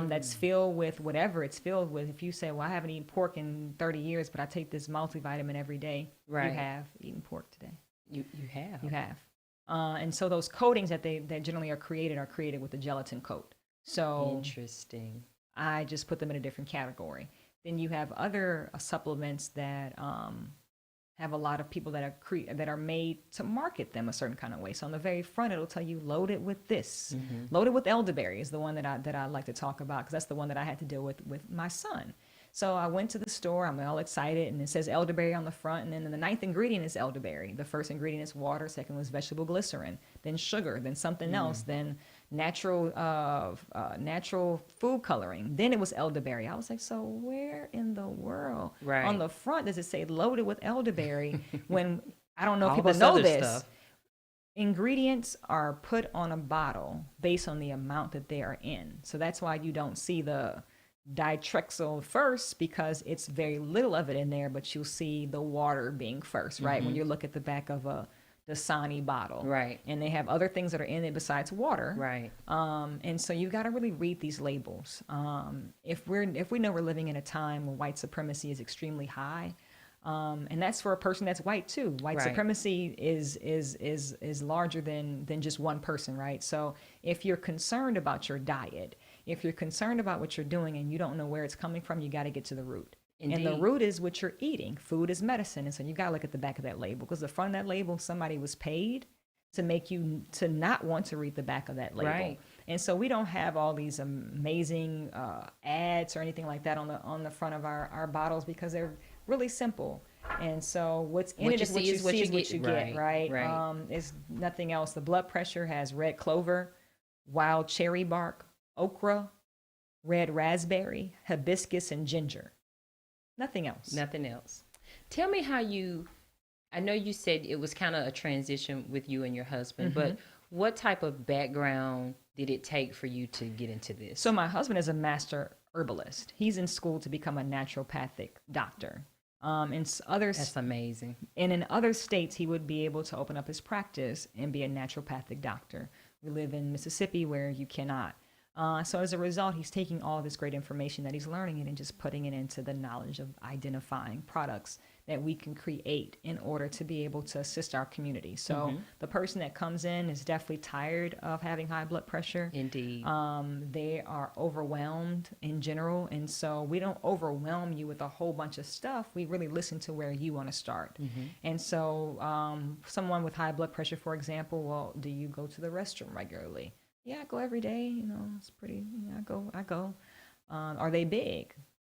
that's filled with whatever it's filled with. If you say, well, I haven't eaten pork in 30 years, but I take this multivitamin every day, you have eaten pork today. You have. You have. And so those coatings that generally are created with a gelatin coat. So interesting. I just put them in a different category. Then you have other supplements that have a lot of people that are made to market them a certain kind of way. So on the very front, it'll tell you loaded with this. Loaded with elderberry is the one that I like to talk about, because that's the one that I had to deal with my son. So I went to the store, I'm all excited, and it says elderberry on the front, and then the 9th ingredient is elderberry. The first ingredient is water, second was vegetable glycerin, then sugar, then something else, then natural food coloring. Then it was elderberry. I was like, so where in the world on the front does it say loaded with elderberry when I don't know if people know this. Stuff. Ingredients are put on a bottle based on the amount that they are in. So that's why you don't see the ditrexyl first, because it's very little of it in there, but you'll see the water being first, right? When you look at the back of the Dasani bottle, right? And they have other things that are in it besides water, right? And so you got to really read these labels. If we know we're living in a time when white supremacy is extremely high, and that's for a person that's white too. White supremacy is larger than just one person, right? So if you're concerned about your diet, if you're concerned about what you're doing and you don't know where it's coming from, you got to get to the root. And the root is what you're eating. Food is medicine. And so you got to look at the back of that label, because the front of that label, somebody was paid to make you to not want to read the back of that label. Right. And so we don't have all these amazing ads or anything like that on the front of our bottles, because they're really simple. And so what's in it is what you see is what you get, right? It's nothing else. The blood pressure has red clover, wild cherry bark, okra, red raspberry, hibiscus, and ginger. Nothing else. Nothing else. Tell me how I know you said it was kind of a transition with you and your husband, but what type of background did it take for you to get into this? So my husband is a master herbalist. He's in school to become a naturopathic doctor. That's amazing. And in other states, he would be able to open up his practice and be a naturopathic doctor. We live in Mississippi, where you cannot. So as a result, he's taking all this great information that he's learning and just putting it into the knowledge of identifying products that we can create in order to be able to assist our community. So the person that comes in is definitely tired of having high blood pressure. Indeed. They are overwhelmed in general. And so we don't overwhelm you with a whole bunch of stuff. We really listen to where you want to start. And so someone with high blood pressure, for example, well, do you go to the restroom regularly? Yeah, I go every day. It's pretty. I go. Are they big?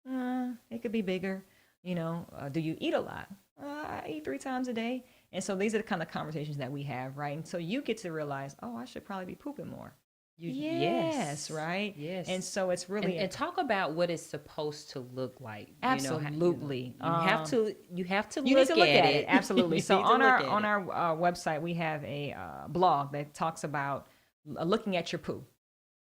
It could be bigger. Do you eat a lot? I eat 3 times a day. And so these are the kind of conversations that we have, right? And so you get to realize, I should probably be pooping more. Yes, right? Yes. And so it's really and talk about what it's supposed to look like. Absolutely. You have to you look need to look at at it. Absolutely. So You need to on look at our website, we have a blog that talks about looking at your poo.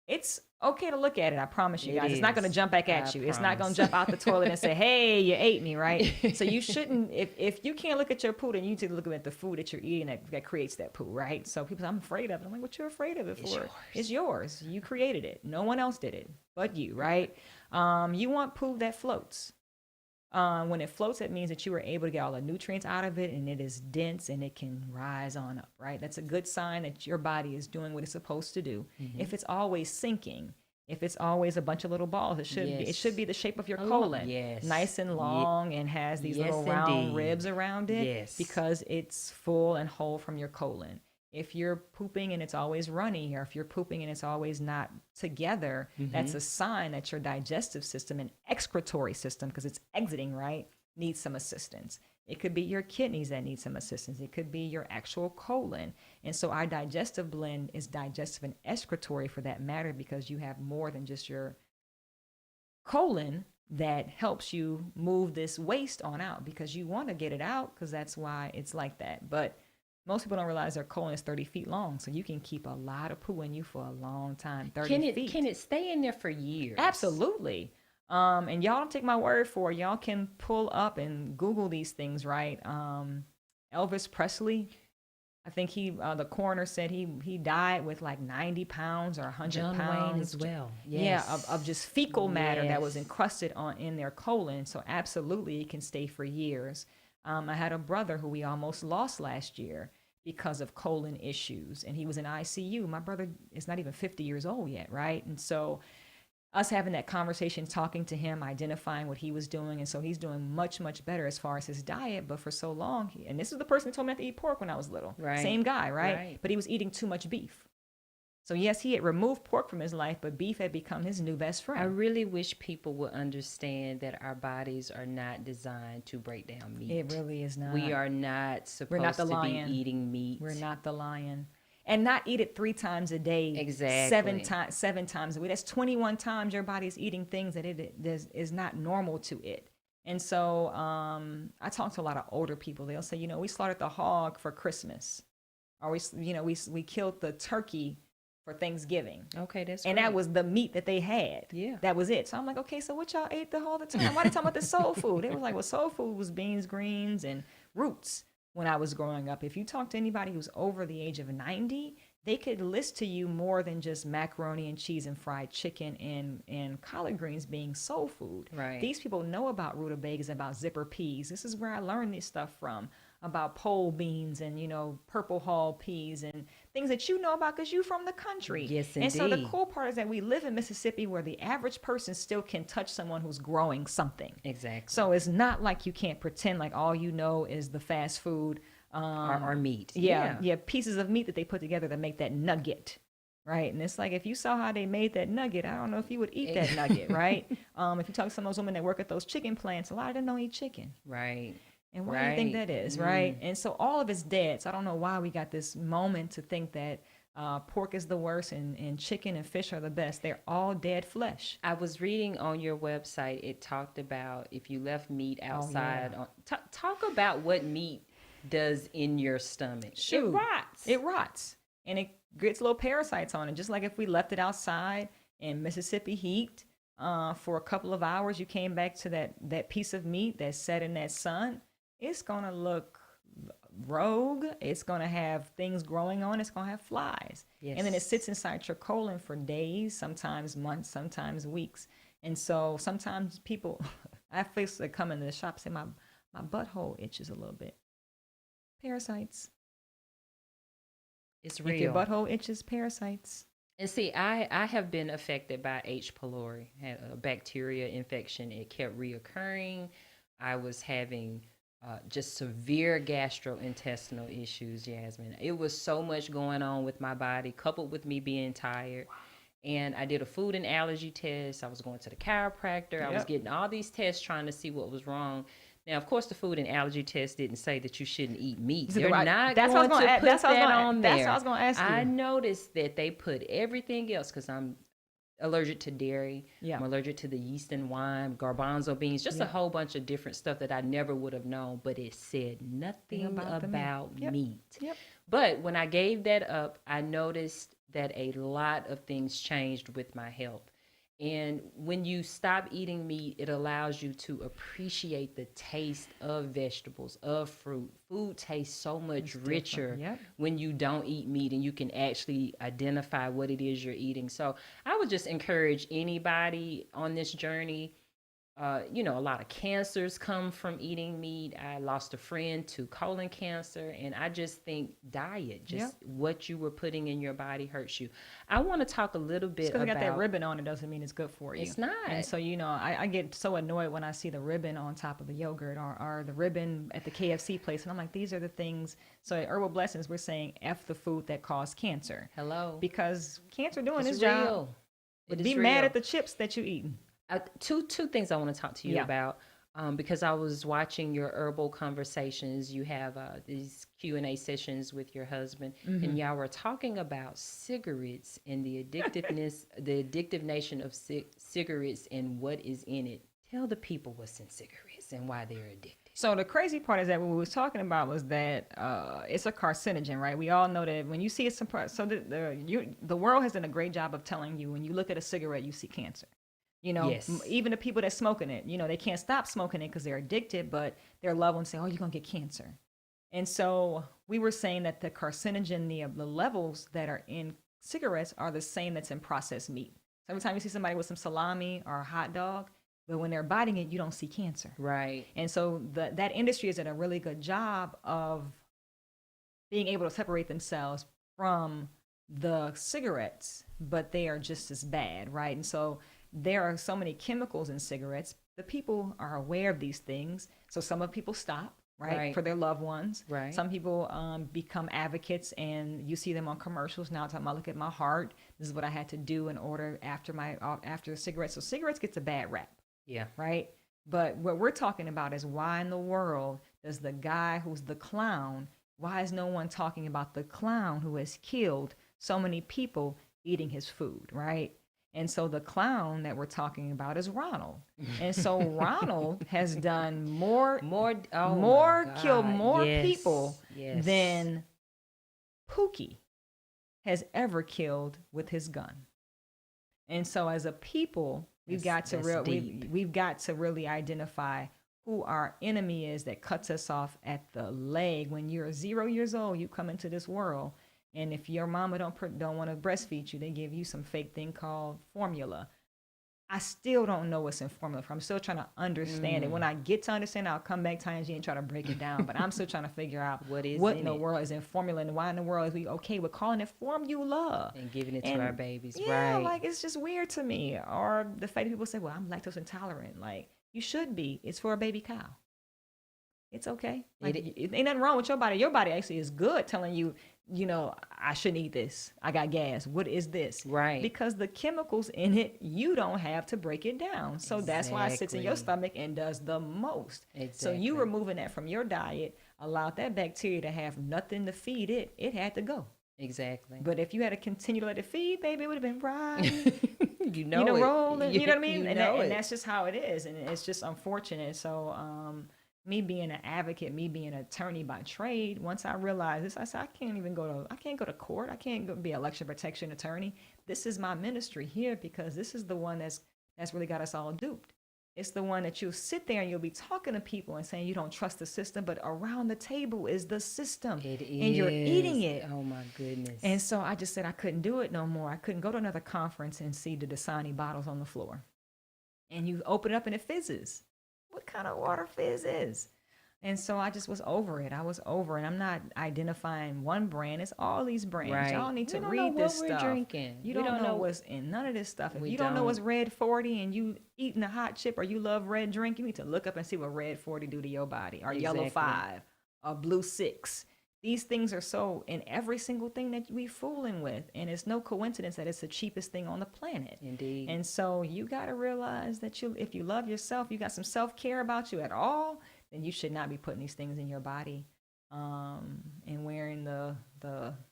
It's okay to look at it. I promise you guys. It's not going to jump back at you. It's not going to jump out the toilet and say, hey, you ate me, right? So you shouldn't, if you can't look at your poo, then you need to look at the food that you're eating that creates that poo, right? So people say, I'm afraid of it. I'm like, what you afraid of it for? It's yours. You created it. No one else did it but you, right? You want poo that floats. When it floats, it means that you were able to get all the nutrients out of it, and it is dense and it can rise on up, right? That's a good sign that your body is doing what it's supposed to do. If it's always sinking, if it's always a bunch of little balls, it should be the shape of your colon. Nice and long and has these little round ribs around it because it's full and whole from your colon. If you're pooping and it's always runny, or if you're pooping and it's always not together, that's a sign that your digestive system and excretory system, because it's exiting, right, needs some assistance. It could be your kidneys that need some assistance. It could be your actual colon. And so our digestive blend is digestive and excretory for that matter, because you have more than just your colon that helps you move this waste on out, because you want to get it out, because that's why it's like that. But most people don't realize their colon is 30 feet long, so you can keep a lot of poo in you for a long time. 30 feet. Can it stay in there for years? Absolutely. And y'all don't take my word for it. Y'all can pull up and Google these things, right? Elvis Presley, I think the coroner said he died with like 90 pounds or 100 John pounds. Wayne as well. Yeah, of just fecal matter that was encrusted in their colon. So absolutely, it can stay for years. I had a brother who we almost lost last year because of colon issues, and he was in ICU. My brother is not even 50 years old yet, right? And so us having that conversation, talking to him, identifying what he was doing, and so he's doing much, much better as far as his diet. But for so long, and this is the person who told me not to eat pork when I was little. Right. Same guy, right? But he was eating too much beef. So yes, he had removed pork from his life, but beef had become his new best friend. I really wish people would understand that our bodies are not designed to break down meat. It really is not. We are not supposed to be eating meat. We're not the lion. And not eat it 3 times a day. Exactly. 7 times a week. That's 21 times your body's eating things that is not normal to it. And so I talk to a lot of older people. They'll say, we slaughtered the hog for Christmas. Or we killed the turkey for Thanksgiving. Okay, that's and right. that was the meat that they had. Yeah. That was it. So I'm like, okay, so what y'all ate all the time? Why are they talking about the soul food? They was like, well, soul food was beans, greens, and roots when I was growing up. If you talk to anybody who's over the age of 90, they could list to you more than just macaroni and cheese and fried chicken and collard greens being soul food. Right. These people know about rutabagas, about zipper peas. This is where I learned this stuff from, about pole beans and, purple hull peas and things that you know about because you from the country. Yes, And so the indeed. cool part is that we live in Mississippi where the average person still can touch someone who's growing something. Exactly. So it's not like you can't pretend like all you know is the fast food Or meat. yeah, pieces of meat that they put together to make that nugget, right? And it's like, if you saw how they made that nugget, I don't know if you would eat that nugget, right? If you talk to some of those women that work at those chicken plants, a lot of them don't eat chicken. Right. And why do you think that is, right? And so all of it's dead. So I don't know why we got this moment to think that pork is the worst and chicken and fish are the best. They're all dead flesh. I was reading on your website, it talked about if you left meat outside. Talk about what meat does in your stomach. Shoot. It rots. It rots. And it gets little parasites on it. Just like if we left it outside in Mississippi heat for a couple of hours, you came back to that piece of meat that's set in that sun, it's going to look rogue. It's going to have things growing on. It's going to have flies. Yes. And then it sits inside your colon for days, sometimes months, sometimes weeks. And so sometimes people, I face that come into the shop and say, my butthole itches a little bit. Parasites. It's real. If your butthole itches, parasites. And see, I have been affected by H. pylori, had a bacteria infection. It kept reoccurring. I was having just severe gastrointestinal issues, Yasmin. It was so much going on with my body, coupled with me being tired. And I did a food and allergy test. I was going to the chiropractor. I was getting all these tests trying to see what was wrong. Now, of course, the food and allergy test didn't say that you shouldn't eat meat. They're not going to put that on there. That's what I was going to ask you. I noticed that they put everything else, because I'm allergic to dairy. Yeah. I'm allergic to the yeast in wine, garbanzo beans, just a whole bunch of different stuff that I never would have known, but it said nothing about meat. Yep. But when I gave that up, I noticed that a lot of things changed with my health. And when you stop eating meat, it allows you to appreciate the taste of vegetables, of fruit. Food tastes so much richer when you don't eat meat, and you can actually identify what it is you're eating. So I would just encourage anybody on this journey. A lot of cancers come from eating meat. I lost a friend to colon cancer, and I just think diet, what you were putting in your body hurts you. I want to talk a little bit about... Because got that ribbon on, it doesn't mean it's good for you. It's not. And so, I get so annoyed when I see the ribbon on top of the yogurt or the ribbon at the KFC place, and I'm like, these are the things. So at Herbal Blessings, we're saying F the food that cause cancer. Hello. Because cancer doing its real. job. It Be is mad real. at the chips that you eating. Two things I want to talk to you about, because I was watching your herbal conversations. You have these Q&A sessions with your husband, and y'all were talking about cigarettes and the addictiveness, the addictive nation of cigarettes and what is in it. Tell the people what's in cigarettes and why they're addicted. So the crazy part is that what we was talking about was that it's a carcinogen, right? We all know that when you see it, so the world has done a great job of telling you when you look at a cigarette, you see cancer. Even the people that smoking it, they can't stop smoking it because they're addicted, but their loved ones say, oh, you're going to get cancer. And so we were saying that the carcinogen, the levels that are in cigarettes are the same that's in processed meat. So every time you see somebody with some salami or a hot dog, but when they're biting it, you don't see cancer. Right. And so that industry has done a really good job of being able to separate themselves from the cigarettes, but they are just as bad, right? And so there are so many chemicals in cigarettes. The people are aware of these things. So some of people stop, right, for their loved ones. Right. Some people become advocates, and you see them on commercials now talking about, look at my heart. This is what I had to do in order after the cigarettes. So cigarettes gets a bad rap. Yeah. Right. But what we're talking about is why in the world does the guy who's the clown, why is no one talking about the clown who has killed so many people eating his food, right? And so the clown that we're talking about is Ronald. And so Ronald has done killed more people than Pookie has ever killed with his gun. And so as a people, we've got to really identify who our enemy is that cuts us off at the leg. When you're 0 years old, you come into this world. And if your mama don't want to breastfeed you, they give you some fake thing called formula. I still don't know what's in formula for. I'm still trying to understand it. When I get to understand, I'll come back Tonya G and try to break it down. But I'm still trying to figure out what in the world is in formula and why in the world is we okay with calling it formula and giving it to our babies. Yeah, right. like it's just weird to me. Or the fact that people say, "Well, I'm lactose intolerant." Like you should be. It's for a baby cow. It's okay. Like, it ain't nothing wrong with your body. Your body actually is good telling you, you know, I shouldn't eat this. I got gas. What is this? Right. Because the chemicals in it, you don't have to break it down. So that's why it sits in your stomach and does the most. Exactly. So you removing that from your diet allowed that bacteria to have nothing to feed it. It had to go. Exactly. But if you had to continue to let it feed, baby, it would have been right. you know it. Rolling. You know what I mean? And that's just how it is. And it's just unfortunate. So, me being an advocate, me being an attorney by trade, once I realized this, I said, I can't go to court. I can't go be an election protection attorney. This is my ministry here because this is the one that's really got us all duped. It's the one that you'll sit there and you'll be talking to people and saying you don't trust the system, but around the table is the system. It is. And you're eating it. Oh my goodness. And so I just said I couldn't do it no more. I couldn't go to another conference and see the Dasani bottles on the floor. And you open it up and it fizzes. What kind of water fizz is? And so I just was over it. I was over it. I'm not identifying one brand. It's all these brands. Right. Y'all need to We don't read know this what we're stuff. drinking. You We don't don't know know what's in none of this stuff. If We you don't know don't. what's Red 40 and you eating a hot chip or you love red drink, you need to look up and see what Red 40 do to your body or Yellow Exactly. 5 or Blue 6. These things are so in every single thing that we fooling with. And it's no coincidence that it's the cheapest thing on the planet. Indeed. And so you got to realize that if you love yourself, you got some self-care about you at all, then you should not be putting these things in your body and wearing the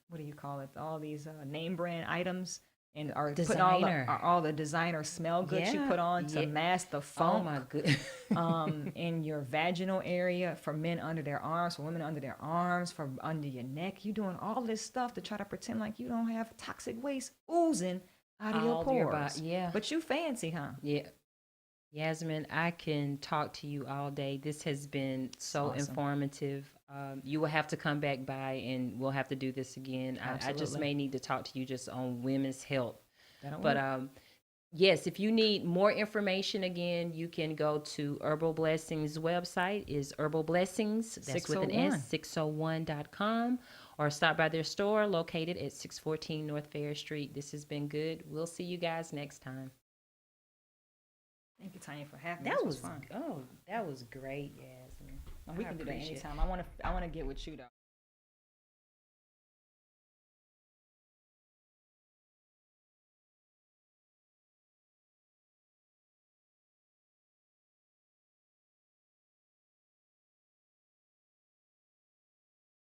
what do you call it? All these name brand items and are putting all the designer smell goods you put on to mask the funk. Oh my goodness. In your vaginal area for men under their arms, for women under their arms, for under your neck. You doing all this stuff to try to pretend like you don't have toxic waste oozing out of your pores. Yeah. But you fancy, huh? Yeah. Yasmin, I can talk to you all day. This has been so Awesome. Informative. You will have to come back by and we'll have to do this again. I just may need to talk to you just on women's health. But yes, if you need more information, again, you can go to Herbal Blessings website is Herbal Blessings, that's with an S, 601.com, or stop by their store located at 614 North Fair Street. This has been good. We'll see you guys next time. Thank you, Tonya, for having me. That This was fun. that was great, Yasmin. We can do that anytime. I want to get with you though.